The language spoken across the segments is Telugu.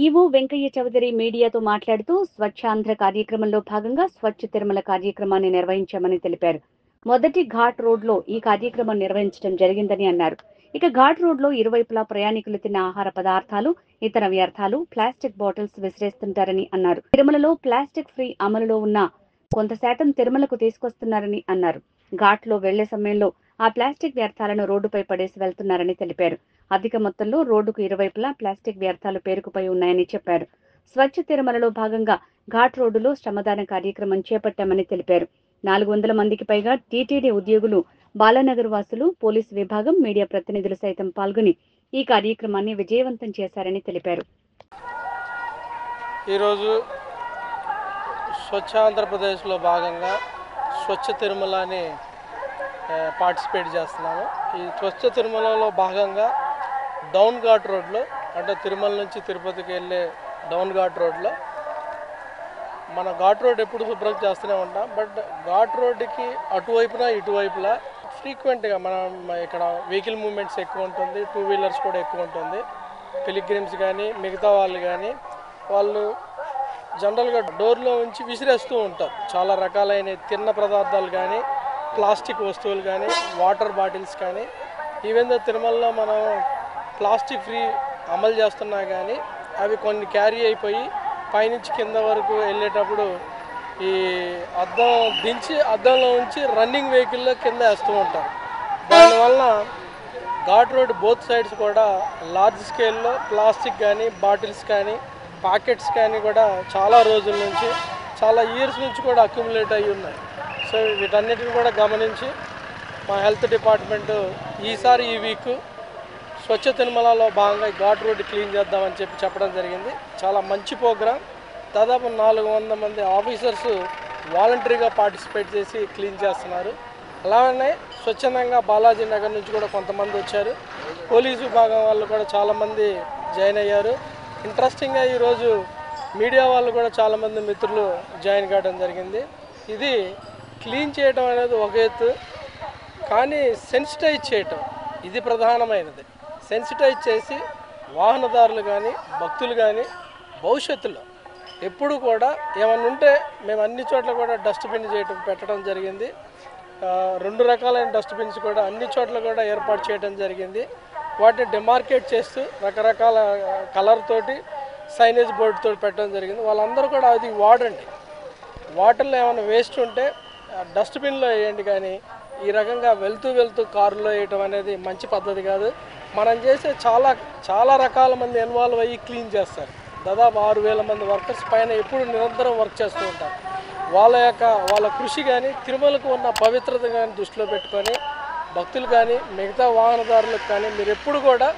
ఈవో వెంకయ్య చౌదరి మీడియాతో మాట్లాడుతూ స్వచ్ఛాంధ్ర కార్యక్రమంలో భాగంగా స్వచ్ఛ తిరుమల కార్యక్రమాన్ని నిర్వహించామని తెలిపారు. మొదటి ఘాట్ రోడ్లో ఈ కార్యక్రమం నిర్వహించడం జరిగిందని అన్నారు. ఇక ఘాట్ రోడ్లో ఇరువైపులా ప్రయాణికులు తిన్న ఆహార పదార్థాలు, ఇతర వ్యర్థాలు, ప్లాస్టిక్ బాటిల్స్ విసిరేస్తుంటారని అన్నారు. తిరుమలలో ప్లాస్టిక్ ఫ్రీ అమలులో ఉన్న కొంత శాతం తిరుమలకు తీసుకొస్తున్నారని అన్నారు. ఘాట్లో వెళ్లే సమయంలో ఆ ప్లాస్టిక్ వ్యర్థాలను రోడ్డుపై పడేసి వెళ్తున్నారని తెలిపారు. అధిక మొత్తంలో రోడ్డుకు ఇరువైపులా ప్లాస్టిక్ వ్యర్థాలు పేరుకుపోయి ఉన్నాయని చెప్పారు. స్వచ్ఛ తిరుమలలో భాగంగా ఘాట్ రోడ్డులో శ్రమదాన కార్యక్రమం చేపట్టామని తెలిపారు. 400 మందికి పైగా టీటీడీ ఉద్యోగులు, బాలానగర్ వాసులు, పోలీసు విభాగం, మీడియా ప్రతినిధులు సైతం పాల్గొని ఈ కార్యక్రమాన్ని విజయవంతం చేశారని తెలిపారు. ఈరోజు స్వచ్ఛ ఆంధ్రప్రదేశ్లో భాగంగా స్వచ్ఛ తిరుమలని పార్టిసిపేట్ చేస్తున్నాము. ఈ స్వచ్ఛ తిరుమలలో భాగంగా డౌన్ ఘాట్ రోడ్లో, అంటే తిరుమల నుంచి తిరుపతికి వెళ్ళే డౌన్ ఘాట్ రోడ్లో మన ఘాట్ రోడ్ ఎప్పుడు శుభ్రం చేస్తూనే ఉంటాం. బట్ ఘాట్ రోడ్డుకి అటువైపున ఇటువైపులా ఫ్రీక్వెంట్గా మనం ఇక్కడ వెహికల్ మూవ్మెంట్స్ ఎక్కువ ఉంటుంది, 2 వీలర్స్ కూడా ఎక్కువ ఉంటుంది. పిలిగ్రిమ్స్ కానీ మిగతా వాళ్ళు కానీ వాళ్ళు జనరల్గా డోర్లో ఉంచి విసిరేస్తూ ఉంటారు. చాలా రకాలైన తిన్న పదార్థాలు కానీ, ప్లాస్టిక్ వస్తువులు కానీ, వాటర్ బాటిల్స్ కానీ. ఈవెన్ దో తిరుమలలో మనం ప్లాస్టిక్ ఫ్రీ అమలు చేస్తున్నా కానీ అవి కొన్ని క్యారీ అయిపోయి పైనుంచి కింద వరకు వెళ్ళేటప్పుడు ఈ అద్దం దించి అద్దంలో ఉంచి రన్నింగ్ వెహికల్లో కింద వేస్తూ ఉంటారు. దానివల్ల ఘాట్ రోడ్ బోత్ సైడ్స్ కూడా లార్జ్ స్కేల్లో ప్లాస్టిక్ కానీ, బాటిల్స్ కానీ, పాకెట్స్ కానీ కూడా చాలా రోజుల నుంచి, చాలా ఇయర్స్ నుంచి కూడా అక్యుములేట్ అయ్యి ఉన్నాయి. సో వీటన్నిటిని కూడా గమనించి మా హెల్త్ డిపార్ట్మెంటు ఈసారి ఈ వీక్ స్వచ్ఛ తిరుమలలో భాగంగా ఘాట్ రోడ్డు క్లీన్ చేద్దామని చెప్పడం జరిగింది. చాలా మంచి ప్రోగ్రాం. దాదాపు 400 మంది ఆఫీసర్స్ వాలంటరీగా పార్టిసిపేట్ చేసి క్లీన్ చేస్తున్నారు. అలానే స్వచ్ఛందంగా బాలాజీ నగర్ నుంచి కూడా కొంతమంది వచ్చారు. పోలీసు విభాగం వాళ్ళు కూడా చాలామంది జాయిన్ అయ్యారు. ఇంట్రెస్టింగ్గా ఈరోజు మీడియా వాళ్ళు కూడా చాలామంది మిత్రులు జాయిన్ కావడం జరిగింది. ఇది క్లీన్ చేయడం అనేది ఒక ఎత్తు, కానీ సెన్సిటైజ్ చేయటం ఇది ప్రధానమైనది. సెన్సిటైజ్ చేసి వాహనదారులు కానీ, భక్తులు కానీ భవిష్యత్తులో ఎప్పుడు కూడా ఏమన్నా ఉంటే మేము అన్ని చోట్ల కూడా డస్ట్బిన్ పెట్టడం జరిగింది. 2 రకాలైన డస్ట్బిన్స్ కూడా అన్ని చోట్ల కూడా ఏర్పాటు చేయడం జరిగింది. వాటిని డిమార్కేట్ చేస్తూ రకరకాల కలర్ తోటి సైనేజ్ బోర్డుతో పెట్టడం జరిగింది. వాళ్ళందరూ కూడా అది వాడండి, వాటర్లో ఏమైనా వేస్ట్ ఉంటే డస్ట్బిన్లో వేయండి, కానీ ఈ రకంగా వెళ్తూ కారులో వేయటం అనేది మంచి పద్ధతి కాదు. మనం చేసే చాలా రకాల మంది ఇన్వాల్వ్ అయ్యి క్లీన్ చేస్తారు. దాదాపు 6000 మంది వర్కర్స్ పైన ఎప్పుడు నిరంతరం వర్క్ చేస్తూ ఉంటారు. వాళ్ళ కృషి కానీ, తిరుమలకు ఉన్న పవిత్రత కానీ దృష్టిలో పెట్టుకొని భక్తులు కానీ, మిగతా వాహనదారులకు కానీ మీరు ఎప్పుడు కూడా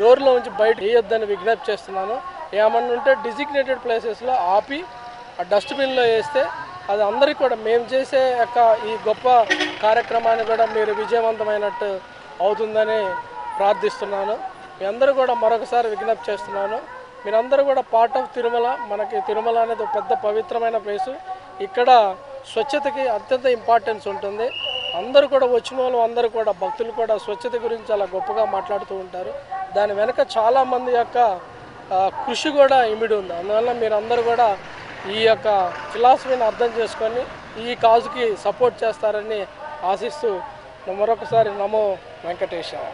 డోర్లో ఉంచి బయట వేయొద్దని విజ్ఞప్తి చేస్తున్నాను. ఏమన్నా ఉంటే డిజిగ్నేటెడ్ ప్లేసెస్లో ఆపి ఆ డస్ట్బిన్లో వేస్తే అది అందరికీ కూడా మేము చేసే ఈ గొప్ప కార్యక్రమాన్ని కూడా మీరు విజయవంతమైనట్టు అవుతుందని ప్రార్థిస్తున్నాను. మీ అందరూ కూడా మరొకసారి విజ్ఞప్తి చేస్తున్నాను. మీరందరూ కూడా పార్ట్ ఆఫ్ తిరుమల. మనకి తిరుమల అనేది ఒక పెద్ద పవిత్రమైన ప్లేసు. ఇక్కడ స్వచ్ఛతకి అత్యంత ఇంపార్టెన్స్ ఉంటుంది. అందరూ కూడా వచ్చిన వాళ్ళు అందరూ కూడా భక్తులు కూడా స్వచ్ఛత గురించి చాలా గొప్పగా మాట్లాడుతూ ఉంటారు. దాని వెనక చాలామంది యొక్క కృషి కూడా ఇమిడి ఉంది. అందువల్ల మీరందరూ కూడా ఈ యొక్క ఫిలాసఫీని అర్థం చేసుకొని ఈ కాజుకి సపోర్ట్ చేస్తారని ఆశిస్తూ మరొకసారి నమో వెంకటేశాయ.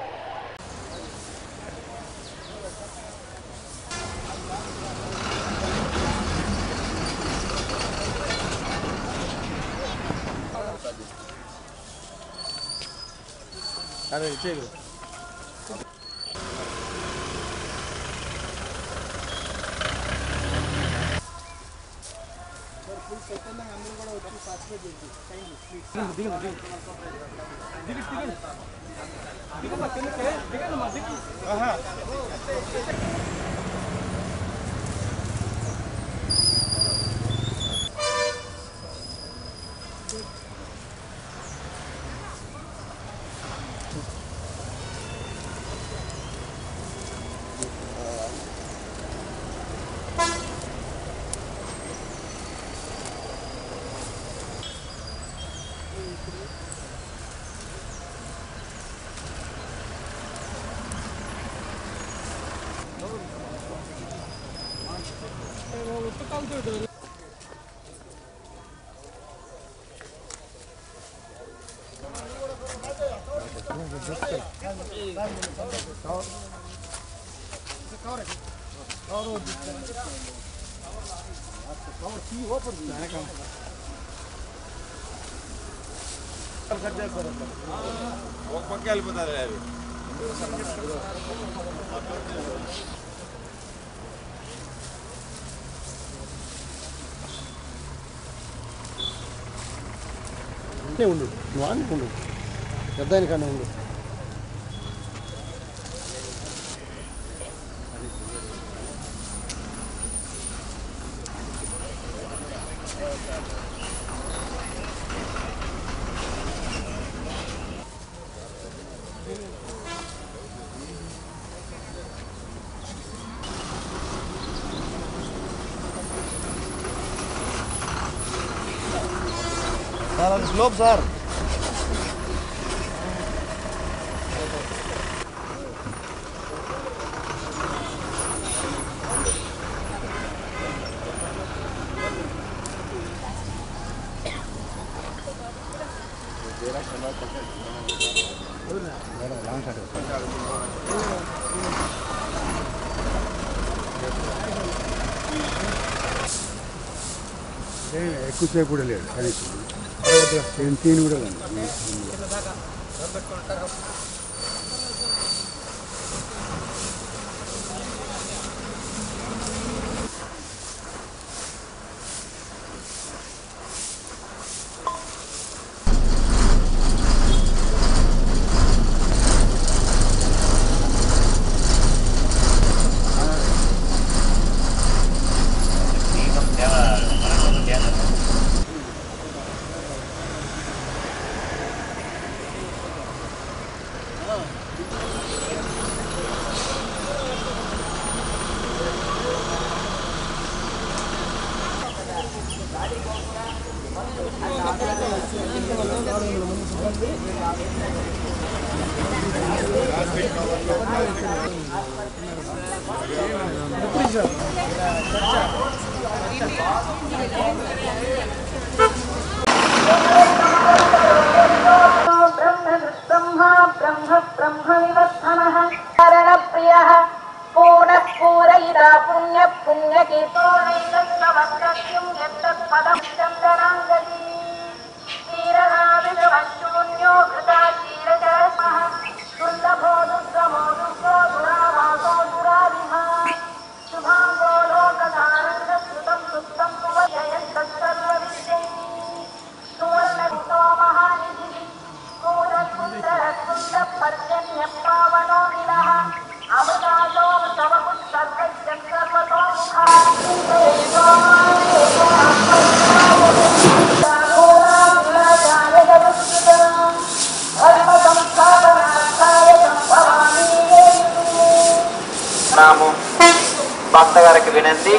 అరే చేయగలరు. అందరూ కూడా వచ్చి పార్టిసిపేట్ చేయండి. ఒక పక్క వెళ్ళిపోతుంది అది ఉండు నువ్వు అనుకుండు పెద్దానికన్నా ఉండు సార్ అది స్లోప్ సార్ ఎక్కువసేపు కూడా లేదు కనీసం తీని కూడా లేదు భక్త గారికి వినంతి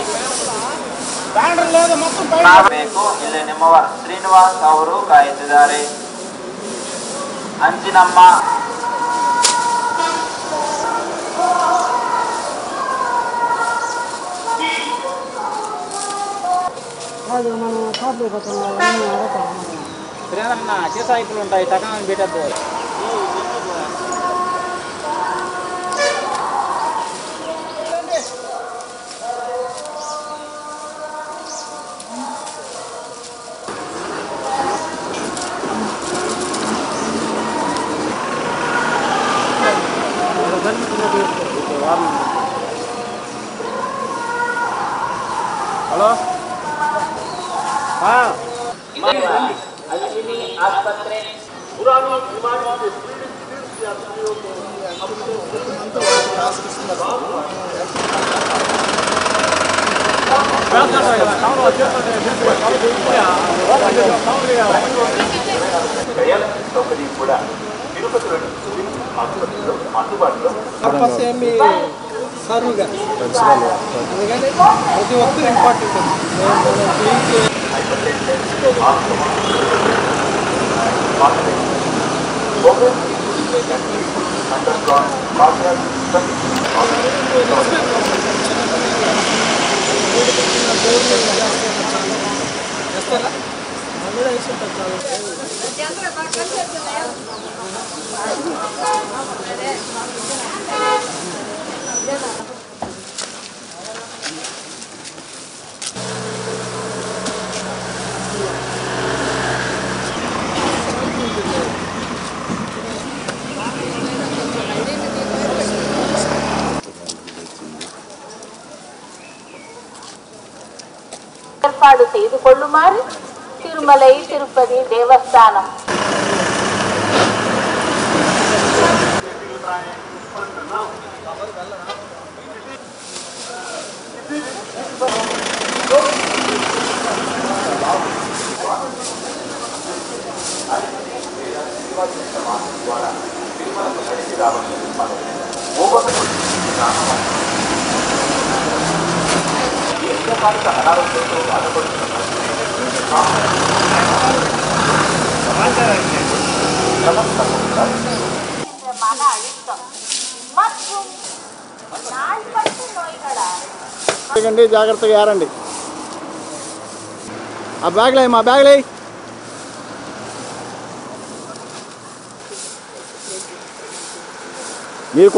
మీకు ಇಲ್ಲಿ ನಿಮ್ಮವ ಶ್ರೀನಿವಾಸ್ ಅವರು ಕಾಯುತ್ತಿದ್ದಾರೆ ಅಂಜಿನಮ್ಮ చేసాయిపులు ఉంటాయి సకాలం పెట్టద్దు హలో ఆసుపత్రి కూడా తిరుపతిలో అందుబాటులో సరువుగా అందుకని ప్రతి ఒక్కరు ఇంపార్టెంట్ ఏర్పాటు చేదుకొள்ளுమారు తిరుమలై తిరుపతి దేవస్థానం మన అழுத்தம் மற்றும் நாள்பட்ட நோய்கள జాగ్రత్తగా ఏరండి ఆ బ్యాగ్లే మా బ్యాగ్లే మీరు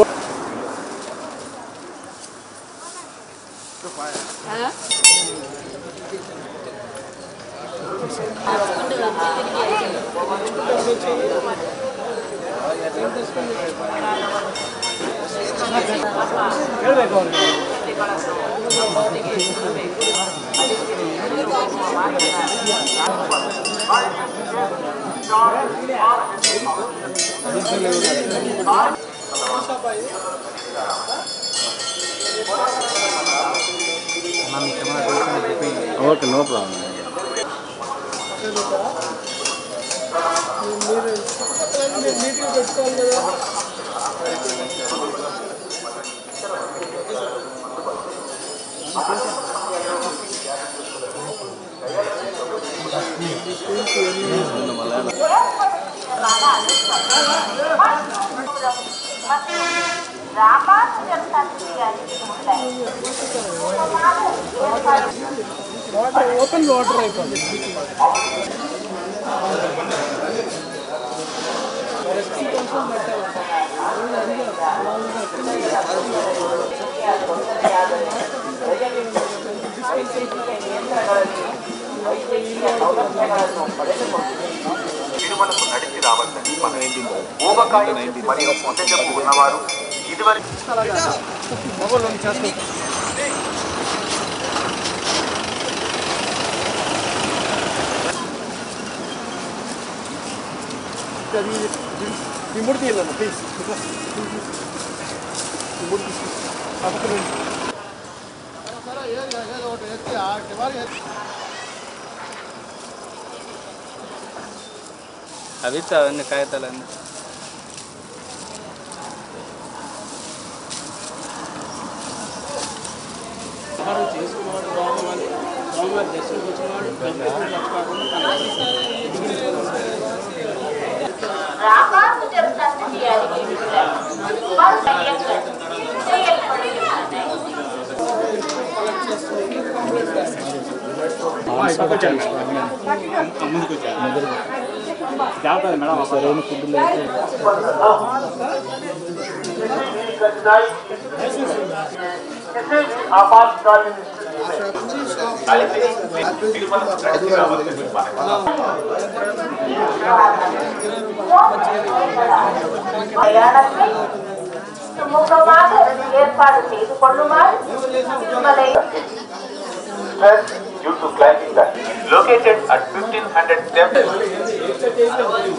ఓకే నో ప్రాబ్లం మీటింగ్ పెట్టుకోవాలి కదా. ఓపెన్ వాటర్ అయిపోయింది. తిరుమలకు నడిచి రావాలని ఊబకాయ మరియు మొదటి ఉన్నవారు ఇదివరకు మూడు తీయాలన్న ప్లీజ్ అవి అవన్నీ కాగితాలన్నీ చేసుకున్నవాడు బాగుండాలి. స్వామివారి దర్శనం వచ్చినవాడు జాగ్రత్త మేడం సరైన ఫుడ్ లేదు. ఏర్పాటు చేదుకొள்ளுమారు Tirumalai due to climbing that located at 1500 steps.